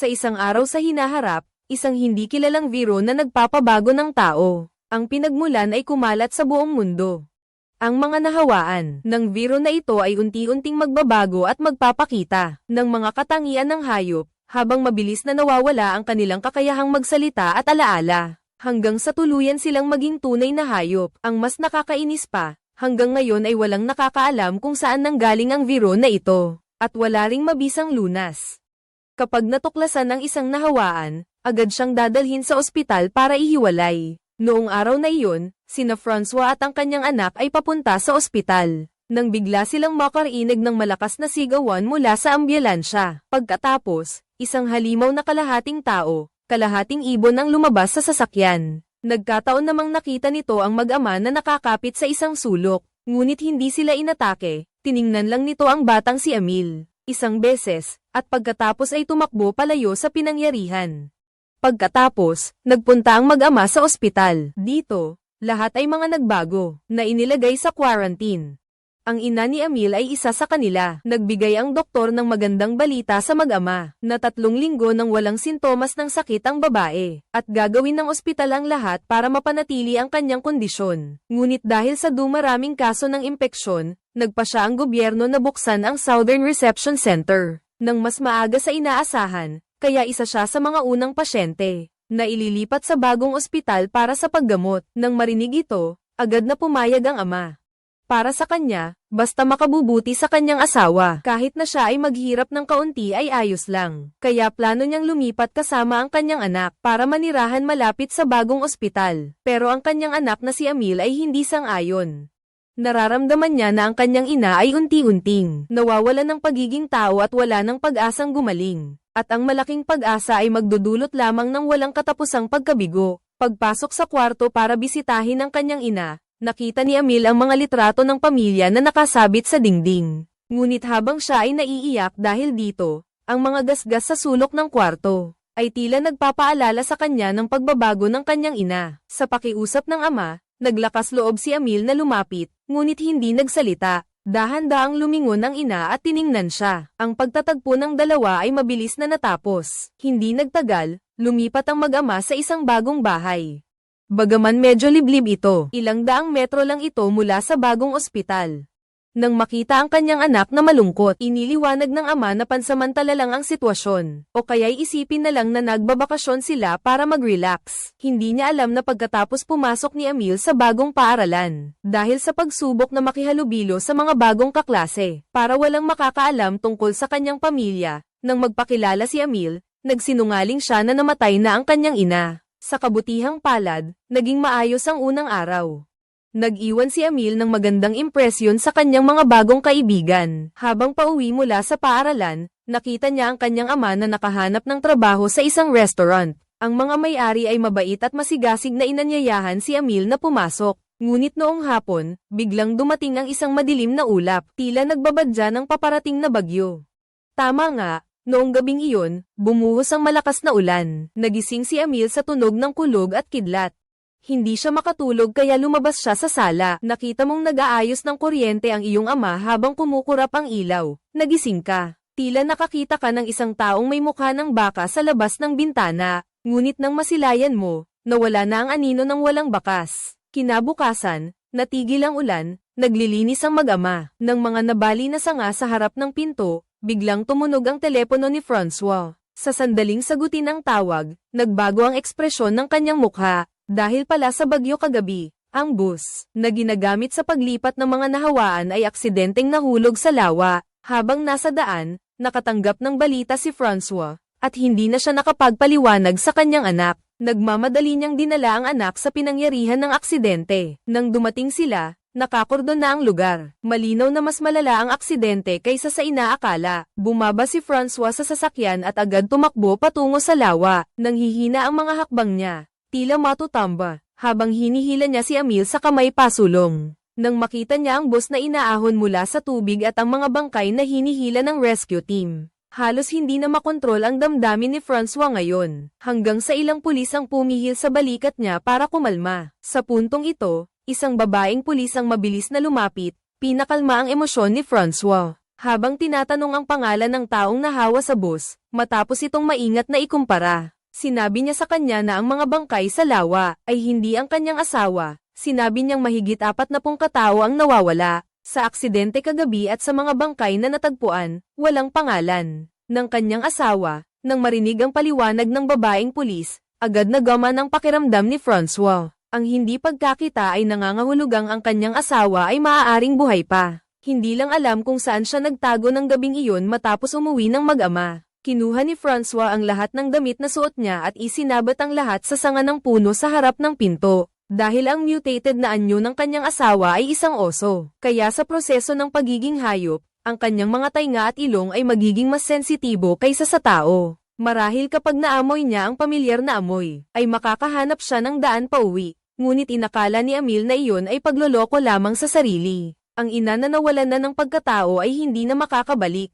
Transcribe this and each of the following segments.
Sa isang araw sa hinaharap, isang hindi kilalang biro na nagpapabago ng tao. Ang pinagmulan ay kumalat sa buong mundo. Ang mga nahawaan ng biro na ito ay unti-unting magbabago at magpapakita ng mga katangian ng hayop, habang mabilis na nawawala ang kanilang kakayahang magsalita at alaala. Hanggang sa tuluyan silang maging tunay na hayop. Ang mas nakakainis pa, hanggang ngayon ay walang nakakaalam kung saan nanggaling ang biro na ito, at wala ring mabisang lunas. Kapag natuklasan ng isang nahawaan, agad siyang dadalhin sa ospital para ihiwalay. Noong araw na iyon, sina Francois at ang kanyang anak ay papunta sa ospital. Nang bigla silang makarinig ng malakas na sigawan mula sa ambulansya. Pagkatapos, isang halimaw na kalahating tao, kalahating ibon ang lumabas sa sasakyan. Nagkataon namang nakita nito ang mag-ama na nakakapit sa isang sulok, ngunit hindi sila inatake. Tiningnan lang nito ang batang si Emil isang beses, at pagkatapos ay tumakbo palayo sa pinangyarihan. Pagkatapos, nagpunta ang mag-ama sa ospital. Dito, lahat ay mga nagbago, na inilagay sa quarantine. Ang ina ni Emil ay isa sa kanila. Nagbigay ang doktor ng magandang balita sa mag-ama, na 3 linggo nang walang sintomas ng sakit ang babae, at gagawin ng ospital ang lahat para mapanatili ang kanyang kondisyon. Ngunit dahil sa dumaraming kaso ng impeksyon, nagpasya ang gobyerno na buksan ang Southern Reception Center, nang mas maaga sa inaasahan, kaya isa siya sa mga unang pasyente na ililipat sa bagong ospital para sa paggamot. Nang marinig ito, agad na pumayag ang ama. Para sa kanya, basta makabubuti sa kanyang asawa, kahit na siya ay maghirap ng kaunti ay ayos lang. Kaya plano niyang lumipat kasama ang kanyang anak para manirahan malapit sa bagong ospital. Pero ang kanyang anak na si Emil ay hindi sang-ayon. Nararamdaman niya na ang kanyang ina ay unti-unting nawawalan ng pagiging tao at wala ng pag-asang gumaling. At ang malaking pag-asa ay magdudulot lamang ng walang katapusang pagkabigo. Pagpasok sa kwarto para bisitahin ang kanyang ina, nakita ni Emil ang mga litrato ng pamilya na nakasabit sa dingding. Ngunit habang siya ay naiiyak dahil dito, ang mga gasgas sa sulok ng kwarto ay tila nagpapaalala sa kanya ng pagbabago ng kanyang ina. Sa pakiusap ng ama, naglakas loob si Emil na lumapit, ngunit hindi nagsalita. Dahan-dahang lumingon ang ina at tiningnan siya. Ang pagtatagpo ng dalawa ay mabilis na natapos. Hindi nagtagal, lumipat ang mag-ama sa isang bagong bahay. Bagaman medyo liblib ito, ilang daang metro lang ito mula sa bagong ospital. Nang makita ang kanyang anak na malungkot, iniliwanag ng ama na pansamantala lang ang sitwasyon, o kaya'y isipin na lang na nagbabakasyon sila para mag-relax. Hindi niya alam na pagkatapos pumasok ni Emil sa bagong paaralan, dahil sa pagsubok na makihalubilo sa mga bagong kaklase, para walang makakaalam tungkol sa kanyang pamilya, nang magpakilala si Emil, nagsinungaling siya na namatay na ang kanyang ina. Sa kabutihang palad, naging maayos ang unang araw. Nag-iwan si Emil ng magandang impresyon sa kanyang mga bagong kaibigan. Habang pauwi mula sa paaralan, nakita niya ang kanyang ama na nakahanap ng trabaho sa isang restaurant. Ang mga may-ari ay mabait at masigasig na inanyayahan si Emil na pumasok. Ngunit noong hapon, biglang dumating ang isang madilim na ulap, tila nagbabadya ng paparating na bagyo. Tama nga, noong gabing iyon, bumuhos ang malakas na ulan. Nagising si Emil sa tunog ng kulog at kidlat. Hindi siya makatulog kaya lumabas siya sa sala. Nakita mong nag-aayos ng kuryente ang iyong ama habang kumukurap ang ilaw. Nagising ka. Tila nakakita ka ng isang taong may mukha ng baka sa labas ng bintana. Ngunit nang masilayan mo, nawala na ang anino ng walang bakas. Kinabukasan, natigil ang ulan, naglilinis ang mag-ama. Nang mga nabali na sanga sa harap ng pinto, biglang tumunog ang telepono ni Francois. Sa sandaling sagutin ang tawag, nagbago ang ekspresyon ng kanyang mukha. Dahil pala sa bagyo kagabi, ang bus na ginagamit sa paglipat ng mga nahawaan ay aksidenteng nahulog sa lawa. Habang nasa daan, nakatanggap ng balita si Francois, at hindi na siya nakapagpaliwanag sa kanyang anak. Nagmamadali niyang dinala ang anak sa pinangyarihan ng aksidente. Nang dumating sila, nakakordon na ang lugar. Malinaw na mas malala ang aksidente kaysa sa inaakala. Bumaba si Francois sa sasakyan at agad tumakbo patungo sa lawa. Nanghihina ang mga hakbang niya. Tila matutamba, habang hinihila niya si Emil sa kamay pasulong. Nang makita niya ang bus na inaahon mula sa tubig at ang mga bangkay na hinihila ng rescue team, halos hindi na makontrol ang damdamin ni Francois ngayon, hanggang sa ilang pulis ang pumihil sa balikat niya para kumalma. Sa puntong ito, isang babaeng pulis ang mabilis na lumapit, pinakalma ang emosyon ni Francois. Habang tinatanong ang pangalan ng taong nahawa sa bus, matapos itong maingat na ikumpara. Sinabi niya sa kanya na ang mga bangkay sa lawa ay hindi ang kanyang asawa. Sinabi niyang mahigit 40 katao ang nawawala sa aksidente kagabi at sa mga bangkay na natagpuan, walang pangalan ng kanyang asawa. Nang marinig ang paliwanag ng babaeng pulis, agad na gumana ang pakiramdam ni Francois. Ang hindi pagkakita ay nangangahulugang ang kanyang asawa ay maaaring buhay pa. Hindi lang alam kung saan siya nagtago ng gabing iyon matapos umuwi ng mag-ama. Kinuha ni Francois ang lahat ng damit na suot niya at isinabat ang lahat sa sanga ng puno sa harap ng pinto. Dahil ang mutated na anyo ng kanyang asawa ay isang oso. Kaya sa proseso ng pagiging hayop, ang kanyang mga tainga at ilong ay magiging mas sensitibo kaysa sa tao. Marahil kapag naamoy niya ang pamilyar na amoy, ay makakahanap siya ng daan pauwi. Ngunit inakala ni Emil na iyon ay pagloloko lamang sa sarili. Ang ina na nawalan na ng pagkatao ay hindi na makakabalik.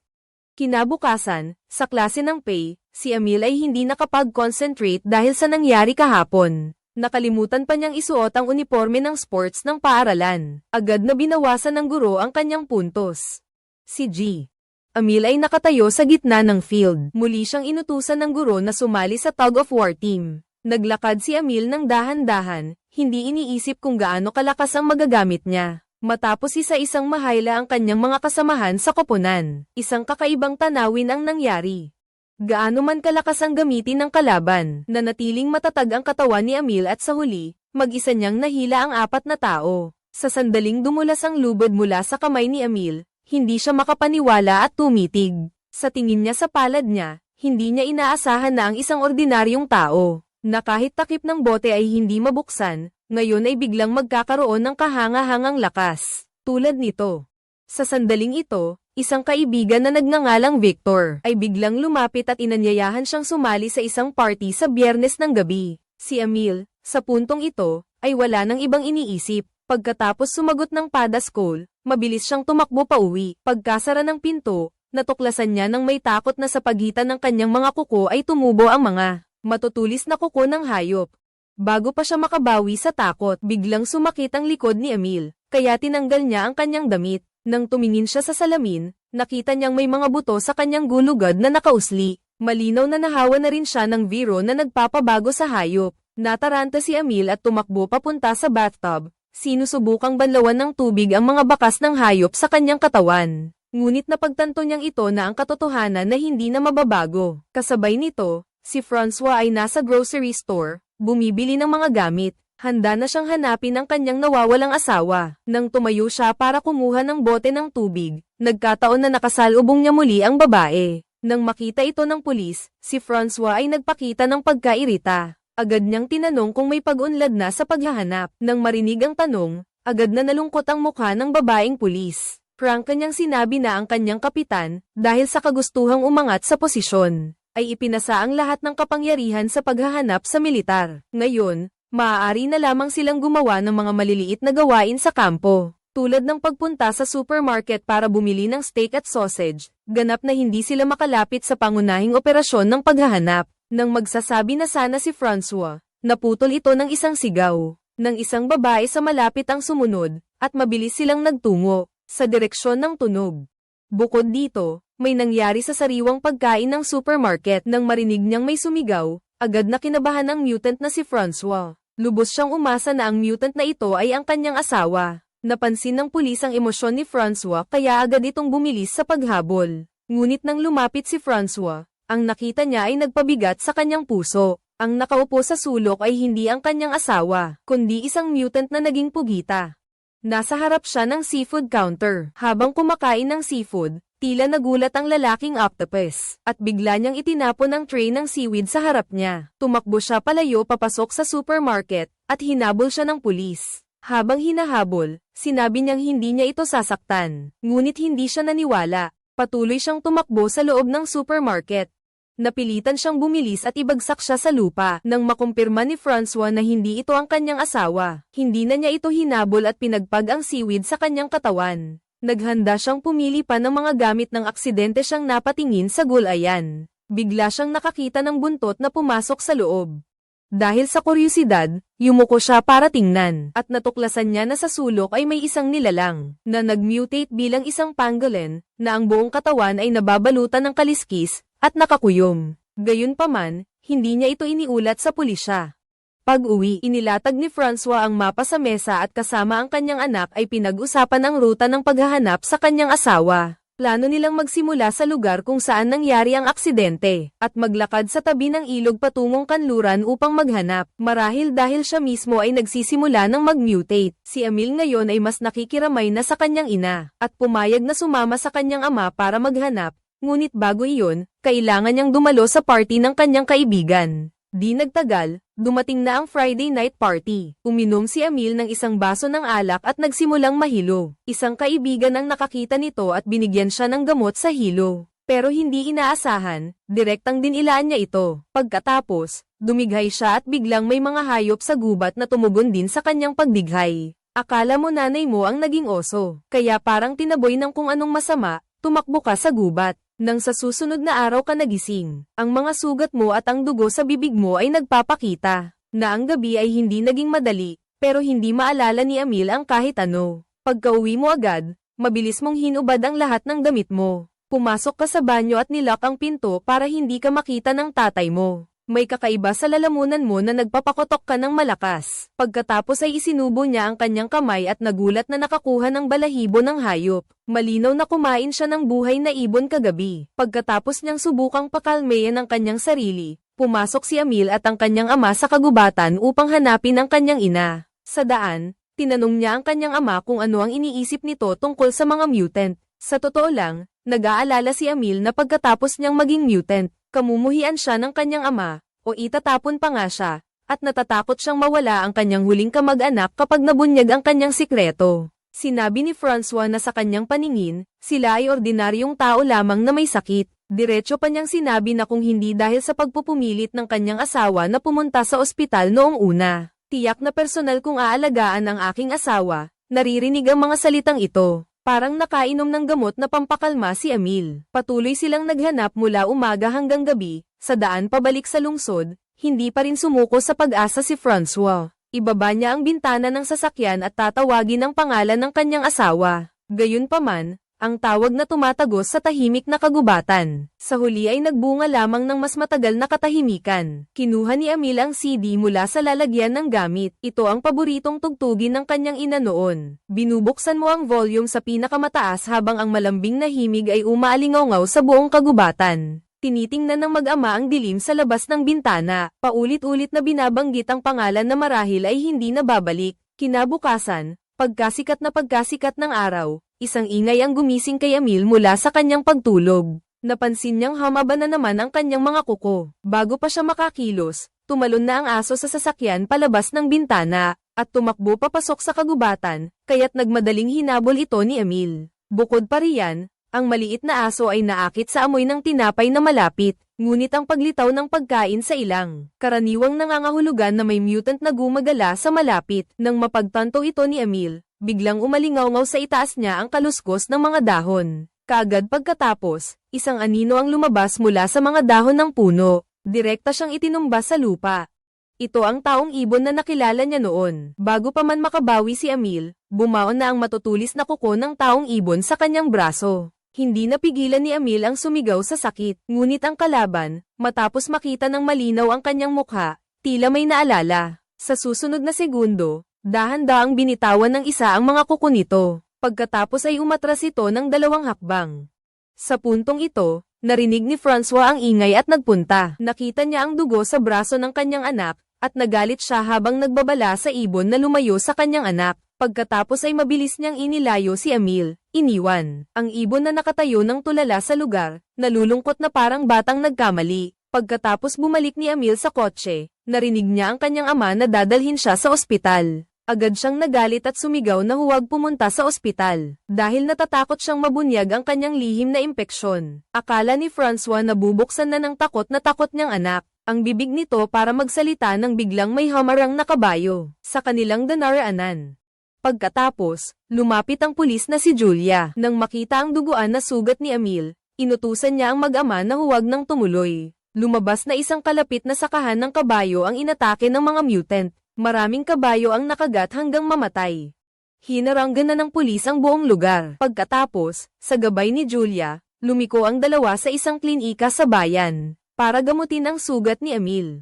Kinabukasan, sa klase ng PAY, si Emil ay hindi nakapag-concentrate dahil sa nangyari kahapon. Nakalimutan pa niyang isuot ang uniforme ng sports ng paaralan. Agad na binawasan ng guro ang kanyang puntos. Si G. Emil ay nakatayo sa gitna ng field. Muli siyang inutusan ng guro na sumali sa tug-of-war team. Naglakad si Emil ng dahan-dahan, hindi iniisip kung gaano kalakas ang magagamit niya. Matapos isa-isang mahayla ang kanyang mga kasamahan sa koponan, isang kakaibang tanawin ang nangyari. Gaano man kalakas ang gamitin ng kalaban, nanatiling matatag ang katawan ni Emil at sa huli, mag-isa niyang nahila ang 4 na tao. Sa sandaling dumulas ang lubid mula sa kamay ni Emil, hindi siya makapaniwala at tumitig. Sa tingin niya sa palad niya, hindi niya inaasahan na ang isang ordinaryong tao, na kahit takip ng bote ay hindi mabuksan, ngayon ay biglang magkakaroon ng kahanga-hangang lakas. Tulad nito. Sa sandaling ito, isang kaibigan na nagngangalang Victor ay biglang lumapit at inanyayahan siyang sumali sa isang party sa Biyernes ng gabi. Si Emil, sa puntong ito, ay wala nang ibang iniisip. Pagkatapos sumagot ng padaskol, mabilis siyang tumakbo pauwi. Pagkasara ng pinto, natuklasan niya nang may takot na sa pagitan ng kanyang mga kuko ay tumubo ang mga matutulis na kuko ng hayop. Bago pa siya makabawi sa takot, biglang sumakit ang likod ni Emil, kaya tinanggal niya ang kanyang damit. Nang tumingin siya sa salamin, nakita niyang may mga buto sa kanyang gulugad na nakausli. Malinaw na nahawa na rin siya ng viro na nagpapabago sa hayop. Nataranta si Emil at tumakbo papunta sa bathtub. Sinusubukang banlawan ng tubig ang mga bakas ng hayop sa kanyang katawan. Ngunit napagtanto niyang ito na ang katotohanan na hindi na mababago. Kasabay nito, si Francois ay nasa grocery store, bumibili ng mga gamit. Handa na siyang hanapin ang kanyang nawawalang asawa. Nang tumayo siya para kumuha ng bote ng tubig, nagkataon na nakasalubong niya muli ang babae. Nang makita ito ng pulis, si Francois ay nagpakita ng pagkairita. Agad niyang tinanong kung may pag-unlad na sa paghahanap. Nang marinig ang tanong, agad na nalungkot ang mukha ng babaeng pulis. Frank kanyang sinabi na ang kanyang kapitan, dahil sa kagustuhang umangat sa posisyon, ay ipinasa ang lahat ng kapangyarihan sa paghahanap sa militar. Ngayon, maaari na lamang silang gumawa ng mga maliliit na gawain sa kampo, tulad ng pagpunta sa supermarket para bumili ng steak at sausage. Ganap na hindi sila makalapit sa pangunahing operasyon ng paghahanap. Nang magsasabi na sana si Francois, naputol ito ng isang sigaw ng isang babae sa malapit ang sumunod, at mabilis silang nagtungo sa direksyon ng tunog. Bukod dito, may nangyari sa sariwang pagkain ng supermarket. Nang marinig niyang may sumigaw, agad na kinabahan ang mutant na si Francois. Lubos siyang umasa na ang mutant na ito ay ang kanyang asawa. Napansin ng pulis ang emosyon ni Francois kaya agad itong bumilis sa paghabol. Ngunit nang lumapit si Francois, ang nakita niya ay nagpabigat sa kanyang puso. Ang nakaupo sa sulok ay hindi ang kanyang asawa, kundi isang mutant na naging pugita. Nasa harap siya ng seafood counter. Habang kumakain ng seafood, tila nagulat ang lalaking octopus, at bigla niyang itinapon ang tray ng seaweed sa harap niya. Tumakbo siya palayo papasok sa supermarket, at hinabol siya ng pulis. Habang hinahabol, sinabi niyang hindi niya ito sasaktan. Ngunit hindi siya naniwala. Patuloy siyang tumakbo sa loob ng supermarket. Napilitan siyang bumilis at ibagsak siya sa lupa. Nang makumpirma ni Francois na hindi ito ang kanyang asawa, hindi na niya ito hinabol at pinagpag ang seaweed sa kanyang katawan. Naghanda siyang pumili pa ng mga gamit ng aksidente siyang napatingin sa gulayan. Bigla siyang nakakita ng buntot na pumasok sa loob. Dahil sa kuryosidad, yumuko siya para tingnan, at natuklasan niya na sa sulok ay may isang nilalang, na nag-mutate bilang isang pangolin, na ang buong katawan ay nababalutan ng kaliskis, at nakakuyom. Gayunpaman, hindi niya ito iniulat sa pulisya. Pag-uwi, inilatag ni Francois ang mapa sa mesa at kasama ang kanyang anak ay pinag-usapan ang ruta ng paghahanap sa kanyang asawa. Plano nilang magsimula sa lugar kung saan nangyari ang aksidente, at maglakad sa tabi ng ilog patungong kanluran upang maghanap. Marahil dahil siya mismo ay nagsisimula ng mag-mutate, si Emil ngayon ay mas nakikiramay na sa kanyang ina, at pumayag na sumama sa kanyang ama para maghanap, ngunit bago iyon, kailangan niyang dumalo sa party ng kanyang kaibigan. Di nagtagal, dumating na ang Friday night party. Uminom si Emil ng isang baso ng alak at nagsimulang mahilo. Isang kaibigan ang nakakita nito at binigyan siya ng gamot sa hilo. Pero hindi inaasahan, direktang dinilaan niya ito. Pagkatapos, dumighay siya at biglang may mga hayop sa gubat na tumugon din sa kanyang pagdighay. Akala mo nanay mo ang naging oso, kaya parang tinaboy ng kung anong masama, tumakbo ka sa gubat. Nang sa susunod na araw ka nagising, ang mga sugat mo at ang dugo sa bibig mo ay nagpapakita na ang gabi ay hindi naging madali, pero hindi maalala ni Emil ang kahit ano. Pagka-uwi mo agad, mabilis mong hinubad ang lahat ng damit mo. Pumasok ka sa banyo at nilock ang pinto para hindi ka makita ng tatay mo. May kakaiba sa lalamunan mo na nagpapakotok ka ng malakas. Pagkatapos ay isinubo niya ang kanyang kamay at nagulat na nakakuha ng balahibo ng hayop. Malinaw na kumain siya ng buhay na ibon kagabi. Pagkatapos niyang subukang pakalmeyan ang kanyang sarili, pumasok si Emil at ang kanyang ama sa kagubatan upang hanapin ang kanyang ina. Sa daan, tinanong niya ang kanyang ama kung ano ang iniisip nito tungkol sa mga mutant. Sa totoo lang, nag-aalala si Emil na pagkatapos niyang maging mutant, kamumuhian siya ng kanyang ama, o itatapon pa nga siya, at natatakot siyang mawala ang kanyang huling kamag-anak kapag nabunyag ang kanyang sikreto. Sinabi ni Francois na sa kanyang paningin, sila ay ordinaryong tao lamang na may sakit. Diretso pa niyang sinabi na kung hindi dahil sa pagpupumilit ng kanyang asawa na pumunta sa ospital noong una, tiyak na personal kong aalagaan ang aking asawa. Naririnig ang mga salitang ito. Parang nakainom ng gamot na pampakalma si Emil. Patuloy silang naghanap mula umaga hanggang gabi, sa daan pabalik sa lungsod, hindi pa rin sumuko sa pag-asa si Francois. Ibaba niya ang bintana ng sasakyan at tatawagin ang pangalan ng kanyang asawa. Gayunpaman, ang tawag na tumatagos sa tahimik na kagubatan. Sa huli ay nagbunga lamang ng mas matagal na katahimikan. Kinuha ni Emil ang CD mula sa lalagyan ng gamit. Ito ang paboritong tugtugin ng kanyang ina noon. Binubuksan mo ang volume sa pinakamataas habang ang malambing na himig ay umaalingaw sa buong kagubatan. Tinitingnan ng mag-ama ang dilim sa labas ng bintana. Paulit-ulit na binabanggit ang pangalan na marahil ay hindi na babalik. Kinabukasan, pagkasikat ng araw, isang ingay ang gumising kay Emil mula sa kanyang pagtulog. Napansin niyang humaba na naman ang kanyang mga kuko. Bago pa siya makakilos, tumalon na ang aso sa sasakyan palabas ng bintana, at tumakbo papasok sa kagubatan, kaya't nagmadaling hinabol ito ni Emil. Bukod pa riyan, ang maliit na aso ay naakit sa amoy ng tinapay na malapit, ngunit ang paglitaw ng pagkain sa ilang karaniwang nangangahulugan na may mutant na gumagala sa malapit. Nang mapagtanto ito ni Emil, biglang umalingaw sa itaas niya ang kaluskos ng mga dahon. Kaagad pagkatapos, isang anino ang lumabas mula sa mga dahon ng puno. Direkta siyang itinumba sa lupa. Ito ang taong ibon na nakilala niya noon. Bago pa man makabawi si Emil, bumaon na ang matutulis na kuko ng taong ibon sa kanyang braso. Hindi napigilan ni Emil ang sumigaw sa sakit, ngunit ang kalaban, matapos makita ng malinaw ang kanyang mukha, tila may naalala. Sa susunod na segundo, dahan-daang binitawan ng isa ang mga kuko nito. Pagkatapos ay umatras ito ng 2 hakbang. Sa puntong ito, narinig ni Francois ang ingay at nagpunta. Nakita niya ang dugo sa braso ng kanyang anak, at nagalit siya habang nagbabala sa ibon na lumayo sa kanyang anak. Pagkatapos ay mabilis niyang inilayo si Emil, iniwan. Ang ibon na nakatayo ng tulala sa lugar, nalulungkot na parang batang nagkamali. Pagkatapos bumalik ni Emil sa kotse, narinig niya ang kanyang ama na dadalhin siya sa ospital. Agad siyang nagalit at sumigaw na huwag pumunta sa ospital, dahil natatakot siyang mabunyag ang kanyang lihim na impeksyon. Akala ni Francois na bubuksan na ng takot niyang anak ang bibig nito para magsalita nang biglang may hamarang na kabayo sa kanilang dinaraanan. Pagkatapos, lumapit ang pulis na si Julia. Nang makita ang duguan na sugat ni Emil, inutusan niya ang mag-ama na huwag nang tumuloy. Lumabas na isang kalapit na sakahan ng kabayo ang inatake ng mga mutant. Maraming kabayo ang nakagat hanggang mamatay. Hinaranggan na ng pulis ang buong lugar. Pagkatapos, sa gabay ni Julia, lumiko ang dalawa sa isang klinika sa bayan, para gamutin ang sugat ni Emil.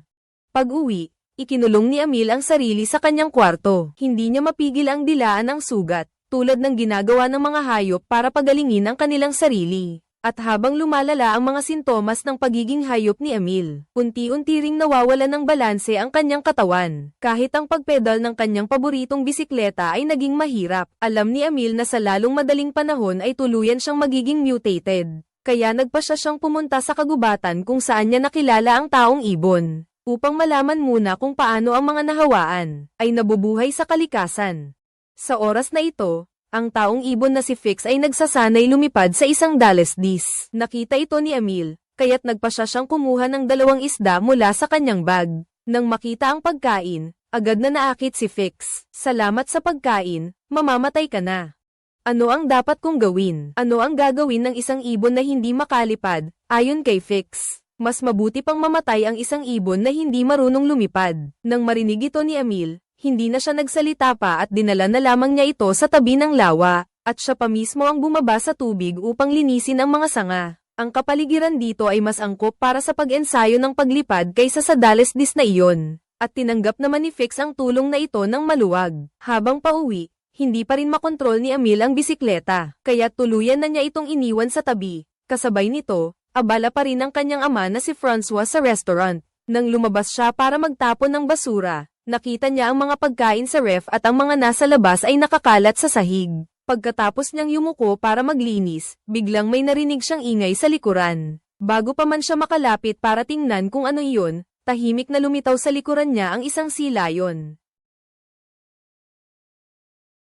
Pag-uwi, ikinulong ni Emil ang sarili sa kanyang kwarto. Hindi niya mapigil ang dilaan ng sugat, tulad ng ginagawa ng mga hayop para pagalingin ang kanilang sarili. At habang lumalala ang mga sintomas ng pagiging hayop ni Emil, unti-unti ring nawawala ng balanse ang kanyang katawan. Kahit ang pagpedal ng kanyang paboritong bisikleta ay naging mahirap, alam ni Emil na sa lalong madaling panahon ay tuluyan siyang magiging mutated. Kaya nagpasya siyang pumunta sa kagubatan kung saan niya nakilala ang taong ibon, upang malaman muna kung paano ang mga nahawaan ay nabubuhay sa kalikasan. Sa oras na ito, ang taong ibon na si Fix ay nagsasanay lumipad sa isang dalesdis. Nakita ito ni Emil, kaya't nagpasya siyang kumuha ng 2 isda mula sa kanyang bag. Nang makita ang pagkain, agad na naakit si Fix. Salamat sa pagkain, mamamatay ka na. Ano ang dapat kong gawin? Ano ang gagawin ng isang ibon na hindi makalipad? Ayon kay Fix, mas mabuti pang mamatay ang isang ibon na hindi marunong lumipad. Nang marinig ito ni Emil, hindi na siya nagsalita pa at dinala na lamang niya ito sa tabi ng lawa, at siya pa mismo ang bumaba sa tubig upang linisin ang mga sanga. Ang kapaligiran dito ay mas angkop para sa pag-ensayo ng paglipad kaysa sa dalesdis na iyon, at tinanggap naman ni Fix ang tulong na ito ng maluwag. Habang pauwi, hindi pa rin makontrol ni Emil ang bisikleta, kaya tuluyan na niya itong iniwan sa tabi. Kasabay nito, abala pa rin ang kanyang ama na si Francois sa restaurant. Nang lumabas siya para magtapon ng basura, nakita niya ang mga pagkain sa ref at ang mga nasa labas ay nakakalat sa sahig. Pagkatapos niyang yumuko para maglinis, biglang may narinig siyang ingay sa likuran. Bago pa man siya makalapit para tingnan kung ano iyon, tahimik na lumitaw sa likuran niya ang isang sea lion.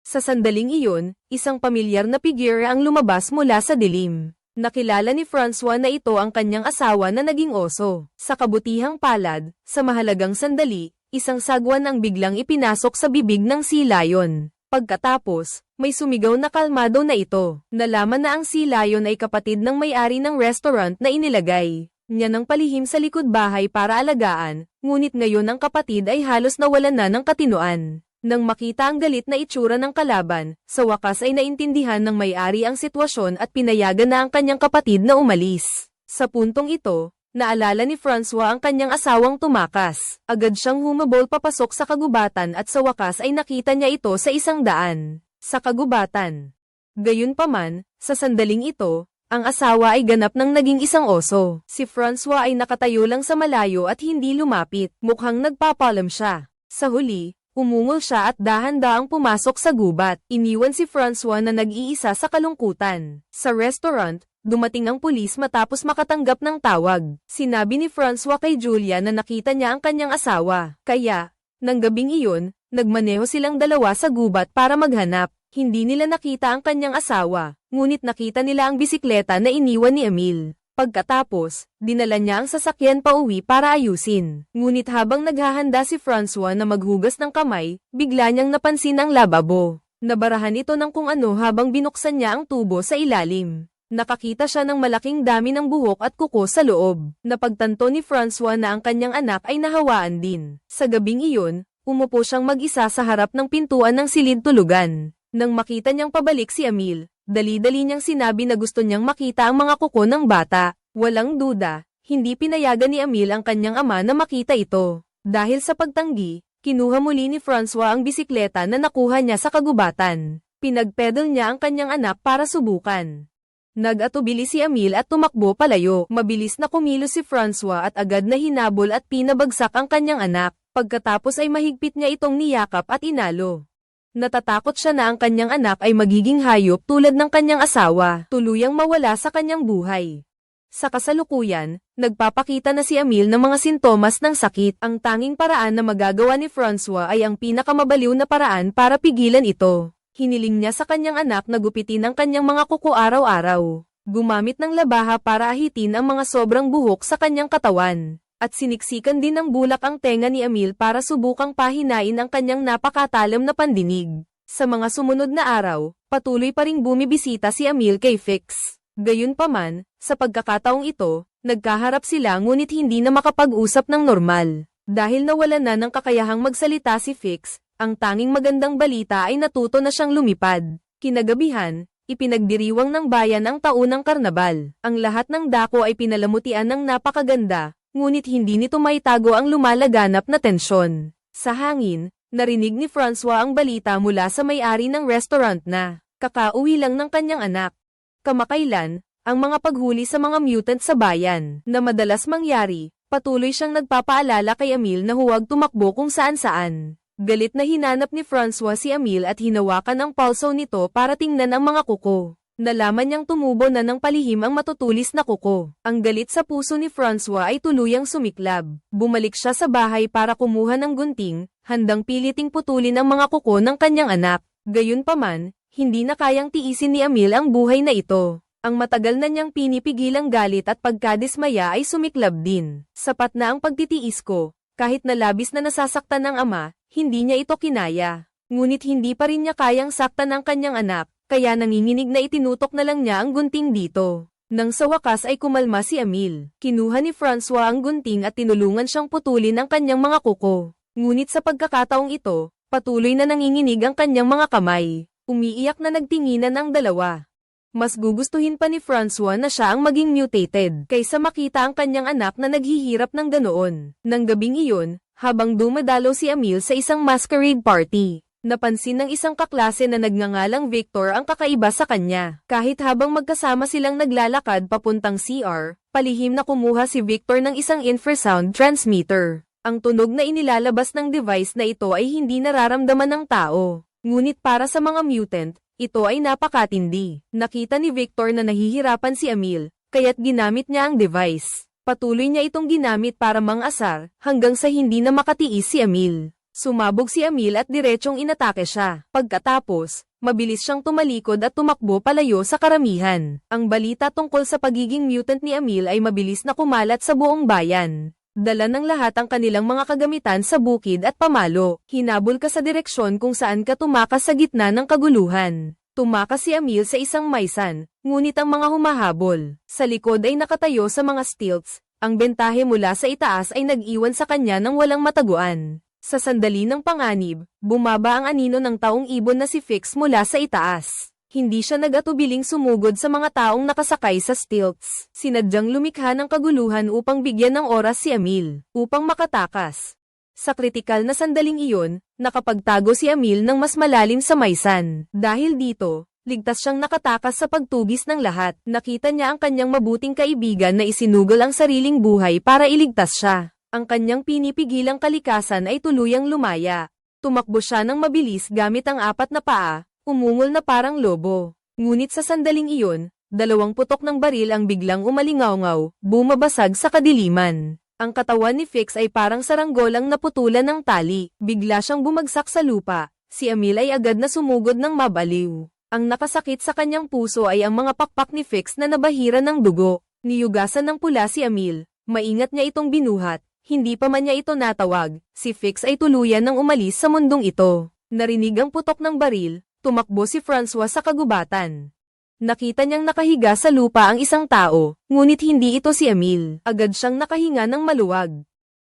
Sa sandaling iyon, isang pamilyar na figure ang lumabas mula sa dilim. Nakilala ni Francois na ito ang kanyang asawa na naging oso. Sa kabutihang palad, sa mahalagang sandali, isang sagwan ang biglang ipinasok sa bibig ng sea lion. Pagkatapos, may sumigaw na kalmado na ito. Nalaman na ang sea lion ay kapatid ng may-ari ng restaurant na inilagay niya ng palihim sa likod bahay para alagaan, ngunit ngayon ang kapatid ay halos nawalan na ng katinoan. Nang makita ang galit na itsura ng kalaban, sa wakas ay naintindihan ng may-ari ang sitwasyon at pinayagan na ang kanyang kapatid na umalis. Sa puntong ito, naalala ni Francois ang kanyang asawang tumakas. Agad siyang humabol papasok sa kagubatan at sa wakas ay nakita niya ito sa isang daan sa kagubatan. Gayunpaman, sa sandaling ito, ang asawa ay ganap ng naging isang oso. Si Francois ay nakatayo lang sa malayo at hindi lumapit, mukhang nagpapalam siya. Sa huli, umungol siya at dahan-daang pumasok sa gubat. Iniwan si Francois na nag-iisa sa kalungkutan. Sa restaurant, dumating ang pulis matapos makatanggap ng tawag. Sinabi ni Francois kay Julia na nakita niya ang kanyang asawa. Kaya, nang gabing iyon, nagmaneho silang dalawa sa gubat para maghanap. Hindi nila nakita ang kanyang asawa, ngunit nakita nila ang bisikleta na iniwan ni Emil. Pagkatapos, dinala niya ang sasakyan pauwi para ayusin. Ngunit habang naghahanda si Francois na maghugas ng kamay, bigla niyang napansin ang lababo. Nabarahan ito ng kung ano habang binuksan niya ang tubo sa ilalim. Nakakita siya ng malaking dami ng buhok at kuko sa loob. Napagtanto ni Francois na ang kanyang anak ay nahawaan din. Sa gabing iyon, umupo siyang mag-isa sa harap ng pintuan ng silid tulugan. Nang makita niyang pabalik si Emil, dali-dali niyang sinabi na gusto niyang makita ang mga kuko ng bata. Walang duda, hindi pinayagan ni Emil ang kanyang ama na makita ito. Dahil sa pagtanggi, kinuha muli ni Francois ang bisikleta na nakuha niya sa kagubatan. Pinagpedal niya ang kanyang anak para subukan. Nag-atubili si Emil at tumakbo palayo. Mabilis na kumilos si Francois at agad na hinabol at pinabagsak ang kanyang anak. Pagkatapos ay mahigpit niya itong niyakap at inalo. Natatakot siya na ang kanyang anak ay magiging hayop tulad ng kanyang asawa, tuluyang mawala sa kanyang buhay. Sa kasalukuyan, nagpapakita na si Emil ng mga sintomas ng sakit. Ang tanging paraan na magagawa ni Francois ay ang pinakamabaliw na paraan para pigilan ito. Hiniling niya sa kanyang anak na gupitin ang kanyang mga kuko araw-araw. Gumamit ng labaha para ahitin ang mga sobrang buhok sa kanyang katawan. At siniksikan din ng bulak ang tenga ni Emil para subukang pahinain ang kanyang napakatalam na pandinig. Sa mga sumunod na araw, patuloy pa ring bumibisita si Emil kay Fix. Gayunpaman, sa pagkakataong ito, Nagkaharap sila ngunit hindi na makapag-usap ng normal. Dahil nawalan na ng kakayahang magsalita si Fix, ang tanging magandang balita ay natuto na siyang lumipad. Kinagabihan, ipinagdiriwang ng bayan ang taunang karnabal. Ang lahat ng dako ay pinalamutian ng napakaganda, ngunit hindi nito maitago ang lumalaganap na tensyon. Sa hangin, narinig ni Francois ang balita mula sa may-ari ng restaurant na kakauwi lang ng kanyang anak. Kamakailan, ang mga paghuli sa mga mutant sa bayan, na madalas mangyari, patuloy siyang nagpapaalala kay Emil na huwag tumakbo kung saan-saan. Galit na hinanap ni Francois si Emil at hinawakan ang pulso nito para tingnan ang mga kuko. Nalaman niyang tumubo na ng palihim ang matutulis na kuko. Ang galit sa puso ni Francois ay tuluyang sumiklab. Bumalik siya sa bahay para kumuha ng gunting, handang piliting putulin ang mga kuko ng kanyang anak. Gayunpaman, hindi na kayang tiisin ni Emil ang buhay na ito. Ang matagal na niyang pinipigilang galit at pagkadismaya ay sumiklab din. Sapat na ang pagtitiis ko, kahit na labis na nasasaktan ng ama, hindi niya ito kinaya. Ngunit hindi pa rin niya kayang saktan ang kanyang anak, kaya nanginginig na itinutok na lang niya ang gunting dito. Nang sa wakas ay kumalma si Emil. Kinuha ni Francois ang gunting at tinulungan siyang putulin ang kanyang mga kuko. Ngunit sa pagkakataong ito, patuloy na nanginginig ang kanyang mga kamay. Umiiyak na nagtinginan ang dalawa. Mas gugustuhin pa ni Francois na siya ang maging mutated, kaysa makita ang kanyang anak na naghihirap ng ganoon. Nang gabing iyon, habang dumadalo si Emil sa isang masquerade party, napansin ng isang kaklase na nagngangalang Victor ang kakaiba sa kanya. Kahit habang magkasama silang naglalakad papuntang CR, palihim na kumuha si Victor ng isang infrasound transmitter. Ang tunog na inilalabas ng device na ito ay hindi nararamdaman ng tao. Ngunit para sa mga mutant, ito ay napakatindi. Nakita ni Victor na nahihirapan si Emil, kaya't ginamit niya ang device. Patuloy niya itong ginamit para mang-asar, hanggang sa hindi na makatiis si Emil. Sumabog si Emil at diretsong inatake siya. Pagkatapos, mabilis siyang tumalikod at tumakbo palayo sa karamihan. Ang balita tungkol sa pagiging mutant ni Emil ay mabilis na kumalat sa buong bayan. Dala ng lahat ang kanilang mga kagamitan sa bukid at pamalo. Hinabol ka sa direksyon kung saan ka tumakas sa gitna ng kaguluhan. Tumakas si Emil sa isang maisan, ngunit ang mga humahabol sa likod ay nakatayo sa mga stilts. Ang bentahe mula sa itaas ay nag-iwan sa kanya ng walang mataguan. Sa sandali ng panganib, bumaba ang anino ng taong ibon na si Fix mula sa itaas. Hindi siya nag-atubiling sumugod sa mga taong nakasakay sa stilts. Sinadyang lumikha ng kaguluhan upang bigyan ng oras si Emil, upang makatakas. Sa kritikal na sandaling iyon, nakapagtago si Emil ng mas malalim sa maisan. Dahil dito, ligtas siyang nakatakas sa pagtugis ng lahat. Nakita niya ang kanyang mabuting kaibigan na isinugol ang sariling buhay para iligtas siya. Ang kanyang pinipigilang kalikasan ay tuluyang lumaya. Tumakbo siya ng mabilis gamit ang apat na paa, umungol na parang lobo. Ngunit sa sandaling iyon, 2 putok ng baril ang biglang umalingaw-ngaw, bumabasag sa kadiliman. Ang katawan ni Fix ay parang saranggolang naputulan ng tali. Bigla siyang bumagsak sa lupa. Si Emil ay agad na sumugod ng mabaliw. Ang nakasakit sa kanyang puso ay ang mga pakpak ni Fix na nabahira ng dugo. Niyugasan ng pula si Emil. Maingat niya itong binuhat. Hindi pa man niya ito natawag. Si Fix ay tuluyan ng umalis sa mundong ito. Narinig ang putok ng baril. Tumakbo si Francois sa kagubatan. Nakita niyang nakahiga sa lupa ang isang tao, ngunit hindi ito si Emil. Agad siyang nakahinga ng maluwag.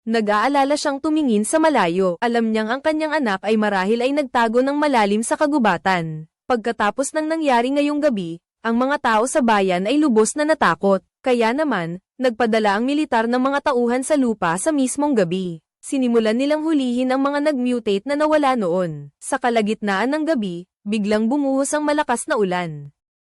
Nag-aalala siyang tumingin sa malayo. Alam niyang ang kanyang anak ay marahil ay nagtago ng malalim sa kagubatan. Pagkatapos ng nangyari ngayong gabi, ang mga tao sa bayan ay lubos na natakot. Kaya naman, nagpadala ang militar ng mga tauhan sa lupa sa mismong gabi. Sinimulan nilang hulihin ang mga nag-mutate na nawala noon. Sa kalagitnaan ng gabi, biglang bumuhos ang malakas na ulan.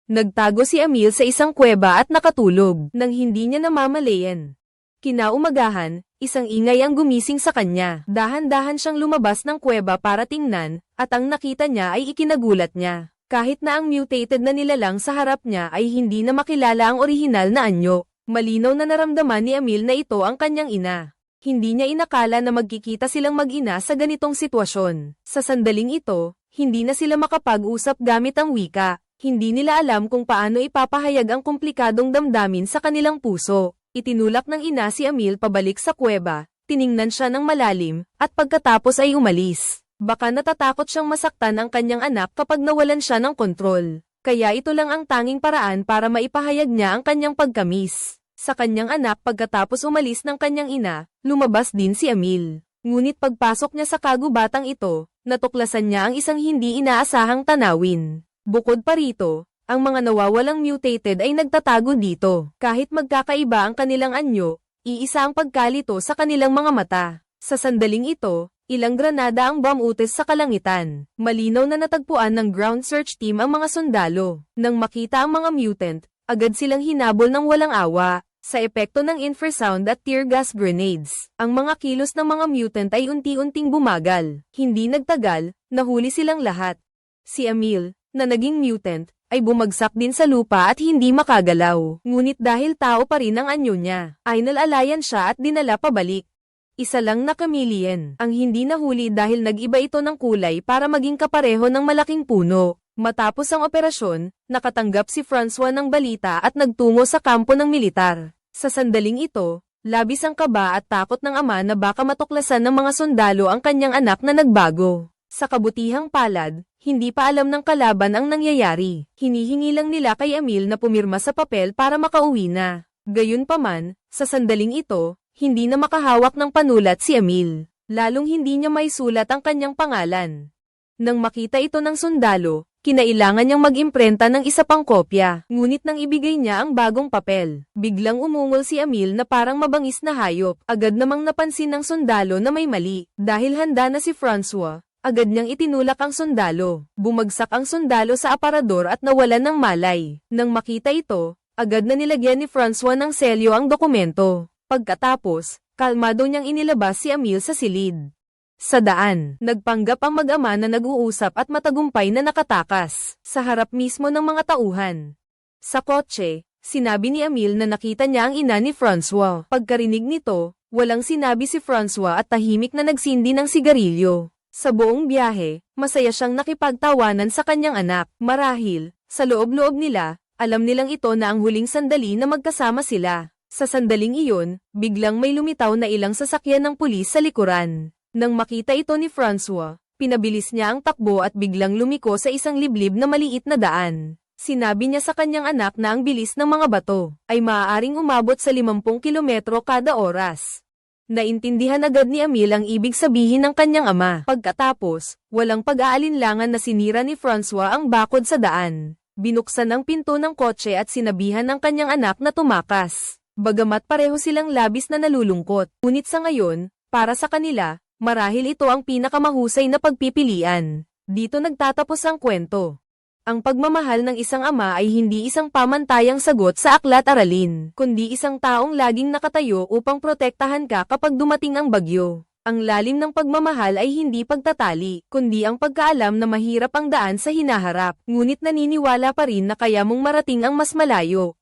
Nagtago si Emil sa isang kuweba at nakatulog nang hindi niya namamalayan. Kinaumagahan, isang ingay ang gumising sa kanya. Dahan-dahan siyang lumabas ng kuweba para tingnan, at ang nakita niya ay ikinagulat niya. Kahit na ang mutated na nilalang sa harap niya ay hindi na makilala ang orihinal na anyo, malinaw na naramdaman ni Emil na ito ang kanyang ina. Hindi niya inakala na magkikita silang mag-ina sa ganitong sitwasyon. Sa sandaling ito, hindi na sila makapag-usap gamit ang wika. Hindi nila alam kung paano ipapahayag ang komplikadong damdamin sa kanilang puso. Itinulak ng ina si Emil pabalik sa kuweba, tiningnan siya ng malalim, at pagkatapos ay umalis. Baka natatakot siyang masaktan ang kanyang anak kapag nawalan siya ng kontrol. Kaya ito lang ang tanging paraan para maipahayag niya ang kanyang pagkamis. sa kanyang anak pagkatapos umalis ng kanyang ina, lumabas din si Emil. Ngunit pagpasok niya sa kagubatang ito, natuklasan niya ang isang hindi inaasahang tanawin. Bukod pa rito, ang mga nawawalang mutated ay nagtatago dito. Kahit magkakaiba ang kanilang anyo, iisa ang pagkalito sa kanilang mga mata. Sa sandaling ito, ilang granada ang bomb-utes sa kalangitan. Malinaw na natagpuan ng ground search team ang mga sundalo. Nang makita ang mga mutant, agad silang hinabol ng walang awa. Sa epekto ng infrasound at tear gas grenades, ang mga kilos ng mga mutant ay unti-unting bumagal. Hindi nagtagal, nahuli silang lahat. Si Emil, na naging mutant, ay bumagsak din sa lupa at hindi makagalaw. Ngunit dahil tao pa rin ang anyo niya, ay nalalayan siya at dinala pabalik. Isa lang na chameleon ang hindi nahuli dahil nag-iba ito ng kulay para maging kapareho ng malaking puno. Matapos ang operasyon, nakatanggap si Francois ng balita at nagtungo sa kampo ng militar. Sa sandaling ito, labis ang kaba at takot ng ama na baka matuklasan ng mga sundalo ang kanyang anak na nagbago. Sa kabutihang palad, hindi pa alam ng kalaban ang nangyayari. Hinihingi lang nila kay Emil na pumirma sa papel para makauwi na. Gayunpaman, sa sandaling ito, hindi na makahawak ng panulat si Emil. Lalong hindi niya maisulat ang kanyang pangalan. Nang makita ito ng sundalo, kinailangan niyang mag-imprenta ng isa pang kopya. Ngunit nang ibigay niya ang bagong papel, biglang umungol si Emil na parang mabangis na hayop. Agad namang napansin ng sundalo na may mali. Dahil handa na si Francois, agad niyang itinulak ang sundalo. Bumagsak ang sundalo sa aparador at nawalan ng malay. Nang makita ito, agad na nilagyan ni Francois ng selyo ang dokumento. Pagkatapos, kalmado niyang inilabas si Emil sa silid. Sa daan, nagpanggap ang mag-ama na nag-uusap at matagumpay na nakatakas sa harap mismo ng mga tauhan. Sa kotse, sinabi ni Emil na nakita niya ang ina ni Francois. Pagkarinig nito, walang sinabi si Francois at tahimik na nagsindi ng sigarilyo. Sa buong biyahe, masaya siyang nakipagtawanan sa kanyang anak. Marahil, sa loob-loob nila, alam nilang ito na ang huling sandali na magkasama sila. Sa sandaling iyon, biglang may lumitaw na ilang sasakyan ng pulis sa likuran. Nang makita ito ni Francois, pinabilis niya ang takbo at biglang lumiko sa isang liblib na maliit na daan. Sinabi niya sa kanyang anak na ang bilis ng mga bato ay maaaring umabot sa 50 kilometro kada oras. Naintindihan agad ni Emil ang ibig sabihin ng kanyang ama. Pagkatapos, walang pag-aalinlangan na sinira ni Francois ang bakod sa daan. Binuksan ang pinto ng kotse at sinabihan ng kanyang anak na tumakas. Bagamat pareho silang labis na nalulungkot, ngunit sa ngayon, para sa kanila, marahil ito ang pinakamahusay na pagpipilian. Dito nagtatapos ang kwento. Ang pagmamahal ng isang ama ay hindi isang pamantayang sagot sa aklat-aralin, kundi isang taong laging nakatayo upang protektahan ka kapag dumating ang bagyo. Ang lalim ng pagmamahal ay hindi pagtatali, kundi ang pagkaalam na mahirap ang daan sa hinaharap, ngunit naniniwala pa rin na kaya mong marating ang mas malayo.